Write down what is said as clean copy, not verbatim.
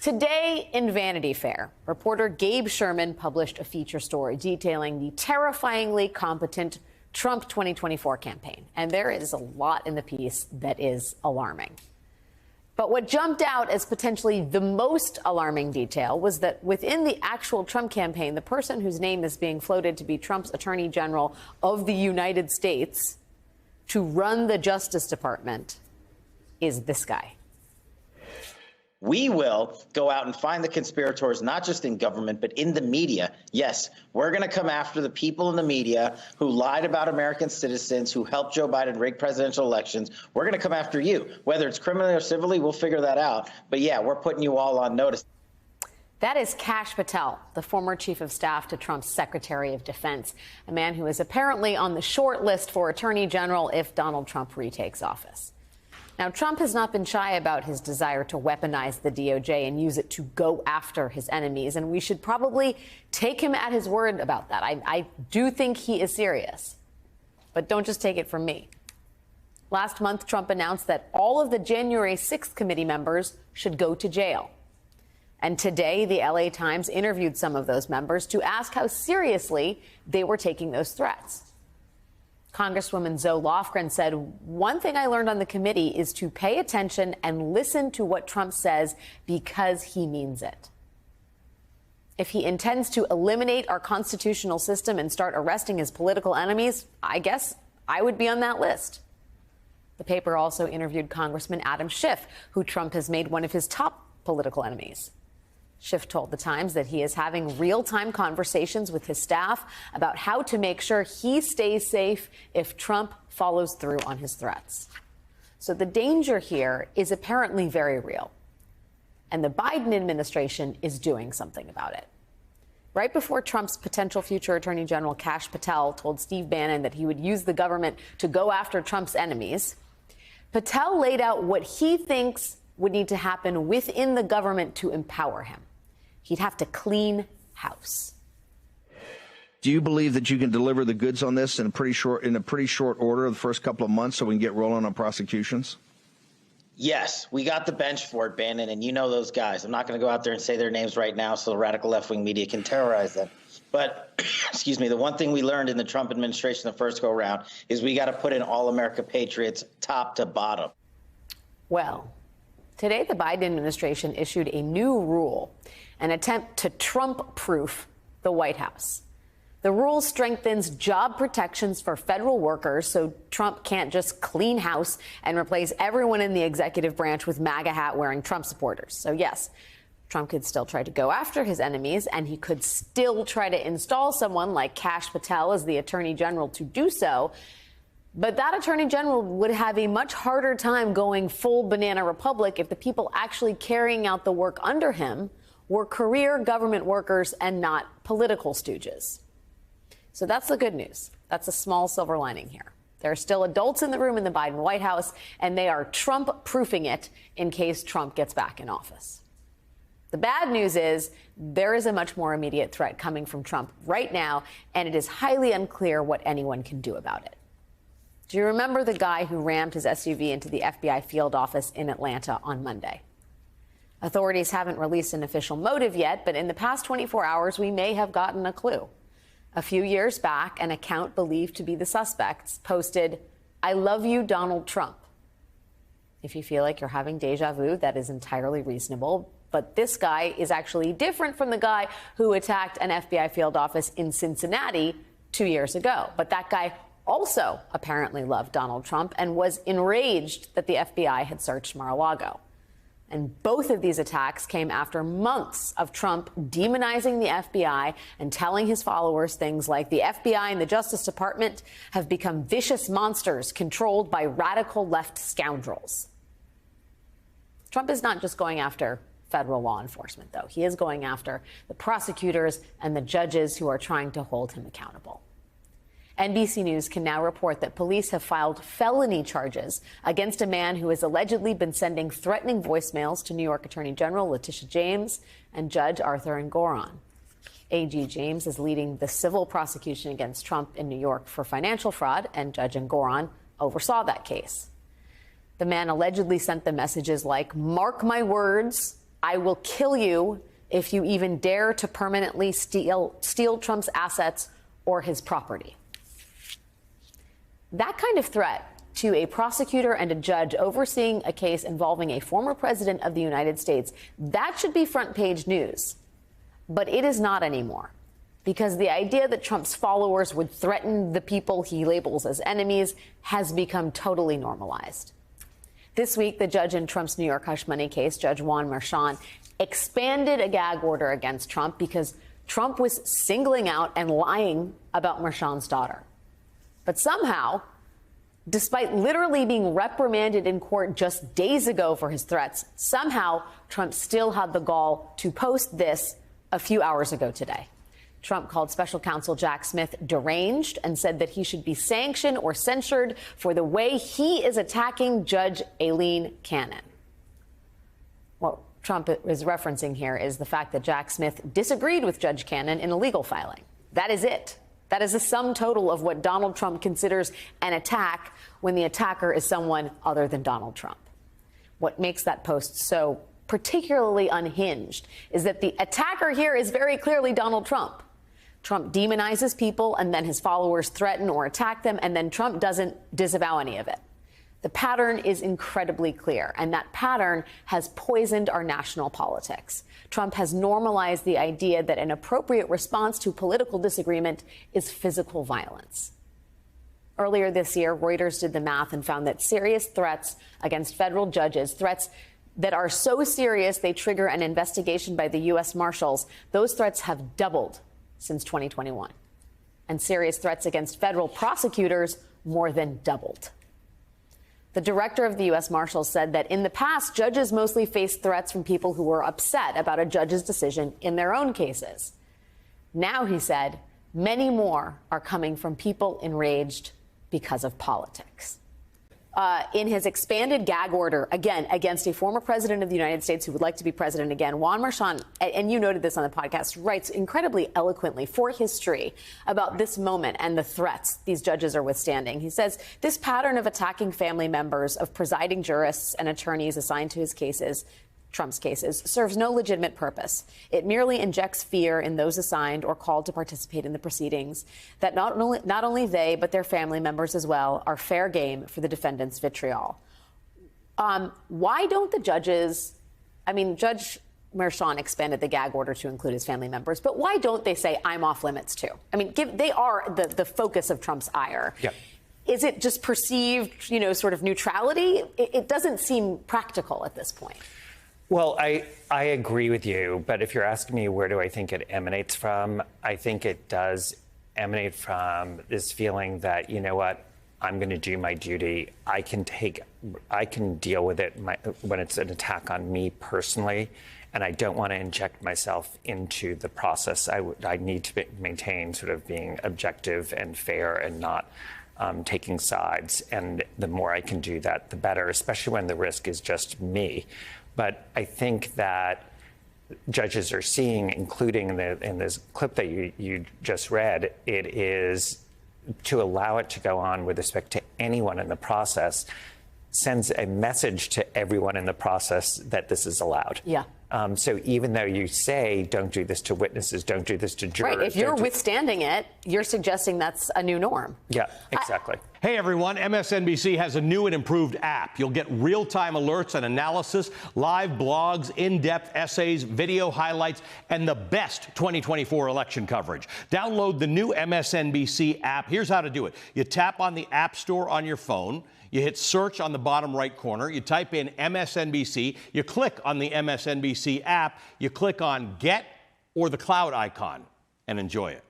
Today in Vanity Fair, reporter Gabe Sherman published a feature story detailing the terrifyingly competent Trump 2024 campaign. And there is a lot in the piece that is alarming. But what jumped out as potentially the most alarming detail was that within the actual Trump campaign, the person whose name is being floated to be Trump's Attorney General of the United States to run the Justice Department is this guy. We will go out and find the conspirators, not just in government, but in the media. Yes, we're going to come after the people in the media who lied about American citizens, who helped Joe Biden rig presidential elections. We're going to come after you. Whether it's criminally or civilly, we'll figure that out. But yeah, we're putting you all on notice. That is Kash Patel, the former chief of staff to Trump's Secretary of Defense, a man who is apparently on the short list for Attorney General if Donald Trump retakes office. Now, Trump has not been shy about his desire to weaponize the DOJ and use it to go after his enemies, and we should probably take him at his word about that. I do think he is serious, but don't just take it from me. Last month, Trump announced that all of the January 6th committee members should go to jail. And today, the LA Times interviewed some of those members to ask how seriously they were taking those threats. Congresswoman Zoe Lofgren said, "One thing I learned on the committee is to pay attention and listen to what Trump says because he means it. If he intends to eliminate our constitutional system and start arresting his political enemies, I guess I would be on that list." The paper also interviewed Congressman Adam Schiff, who Trump has made one of his top political enemies. Schiff told the Times that he is having real-time conversations with his staff about how to make sure he stays safe if Trump follows through on his threats. So the danger here is apparently very real, and the Biden administration is doing something about it. Right before Trump's potential future Attorney General Kash Patel told Steve Bannon that he would use the government to go after Trump's enemies, Patel laid out what he thinks would need to happen within the government to empower him. He'd have to clean house. Do you believe that you can deliver the goods on this in a pretty short order the first couple of months so we can get rolling on prosecutions? Yes, we got the bench for it, Bannon, and you know those guys. I'm not going to go out there and say their names right now so the radical left-wing media can terrorize them. But, excuse me, the one thing we learned in the Trump administration the first go-around is we got to put in all-America patriots top to bottom. Well, today the Biden administration issued a new rule, an attempt to Trump-proof the White House. The rule strengthens job protections for federal workers so Trump can't just clean house and replace everyone in the executive branch with MAGA hat-wearing Trump supporters. So, yes, Trump could still try to go after his enemies, and he could still try to install someone like Kash Patel as the Attorney General to do so. But that Attorney General would have a much harder time going full banana republic if the people actually carrying out the work under him were career government workers and not political stooges. So that's the good news. That's a small silver lining here. There are still adults in the room in the Biden White House, and they are Trump-proofing it in case Trump gets back in office. The bad news is there is a much more immediate threat coming from Trump right now, and it is highly unclear what anyone can do about it. Do you remember the guy who rammed his SUV into the FBI field office in Atlanta on Monday? Authorities haven't released an official motive yet, but in the past 24 hours, we may have gotten a clue. A few years back, an account believed to be the suspects posted, "I love you, Donald Trump." If you feel like you're having deja vu, that is entirely reasonable. But this guy is actually different from the guy who attacked an FBI field office in Cincinnati 2 years ago. But that guy also apparently loved Donald Trump and was enraged that the FBI had searched Mar-a-Lago. And both of these attacks came after months of Trump demonizing the FBI and telling his followers things like the FBI and the Justice Department have become vicious monsters controlled by radical left scoundrels. Trump is not just going after federal law enforcement, though. He is going after the prosecutors and the judges who are trying to hold him accountable. NBC News can now report that police have filed felony charges against a man who has allegedly been sending threatening voicemails to New York Attorney General Letitia James and Judge Arthur Engoron. AG James is leading the civil prosecution against Trump in New York for financial fraud, and Judge Engoron oversaw that case. The man allegedly sent the messages like, "Mark my words, I will kill you if you even dare to permanently steal Trump's assets or his property. That kind of threat to a prosecutor and a judge overseeing a case involving a former president of the United States, that should be front page news. But it is not anymore, because the idea that Trump's followers would threaten the people he labels as enemies has become totally normalized. This week, the judge in Trump's New York hush money case, Judge Juan Merchan, expanded a gag order against Trump because Trump was singling out and lying about Merchan's daughter. But somehow, despite literally being reprimanded in court just days ago for his threats, somehow Trump still had the gall to post this a few hours ago today. Trump called special counsel Jack Smith deranged and said that he should be sanctioned or censured for the way he is attacking Judge Aileen Cannon. What Trump is referencing here is the fact that Jack Smith disagreed with Judge Cannon in a legal filing. That is it. That is the sum total of what Donald Trump considers an attack when the attacker is someone other than Donald Trump. What makes that post so particularly unhinged is that the attacker here is very clearly Donald Trump. Trump demonizes people, and then his followers threaten or attack them, and then Trump doesn't disavow any of it. The pattern is incredibly clear, and that pattern has poisoned our national politics. Trump has normalized the idea that an appropriate response to political disagreement is physical violence. Earlier this year, Reuters did the math and found that serious threats against federal judges, threats that are so serious they trigger an investigation by the U.S. Marshals, those threats have doubled since 2021. And serious threats against federal prosecutors more than doubled. The director of the U.S. Marshals said that in the past, judges mostly faced threats from people who were upset about a judge's decision in their own cases. Now, he said, many more are coming from people enraged because of politics. In his expanded gag order, again, against a former president of the United States who would like to be president again, Juan Merchan, and you noted this on the podcast, writes incredibly eloquently for history about this moment and the threats these judges are withstanding. He says this pattern of attacking family members of presiding jurists and attorneys assigned to his cases, Trump's cases, serves no legitimate purpose. It merely injects fear in those assigned or called to participate in the proceedings that not only they, but their family members as well, are fair game for the defendant's vitriol. Why don't the judges, Judge Merchan expanded the gag order to include his family members, but why don't they say, I'm off limits too? They are the focus of Trump's ire. Yep. Is it just perceived, sort of neutrality? It doesn't seem practical at this point. Well, I agree with you, but if you're asking me where do I think it emanates from, I think it does emanate from this feeling that, you know what, I'm going to do my duty. I can deal with it when it's an attack on me personally, and I don't want to inject myself into the process. I need to maintain sort of being objective and fair and not taking sides. And the more I can do that, the better, especially when the risk is just me. But I think that judges are seeing, including in this clip that you just read, it is to allow it to go on with respect to anyone in the process sends a message to everyone in the process that this is allowed. Yeah. So even though you say, don't do this to witnesses, don't do this to jurors. Right. If you're withstanding it, you're suggesting that's a new norm. Yeah, exactly. Hey, everyone. MSNBC has a new and improved app. You'll get real-time alerts and analysis, live blogs, in-depth essays, video highlights, and the best 2024 election coverage. Download the new MSNBC app. Here's how to do it. You tap on the App Store on your phone. You hit search on the bottom right corner. You type in MSNBC. You click on the MSNBC app. You click on Get or the cloud icon and enjoy it.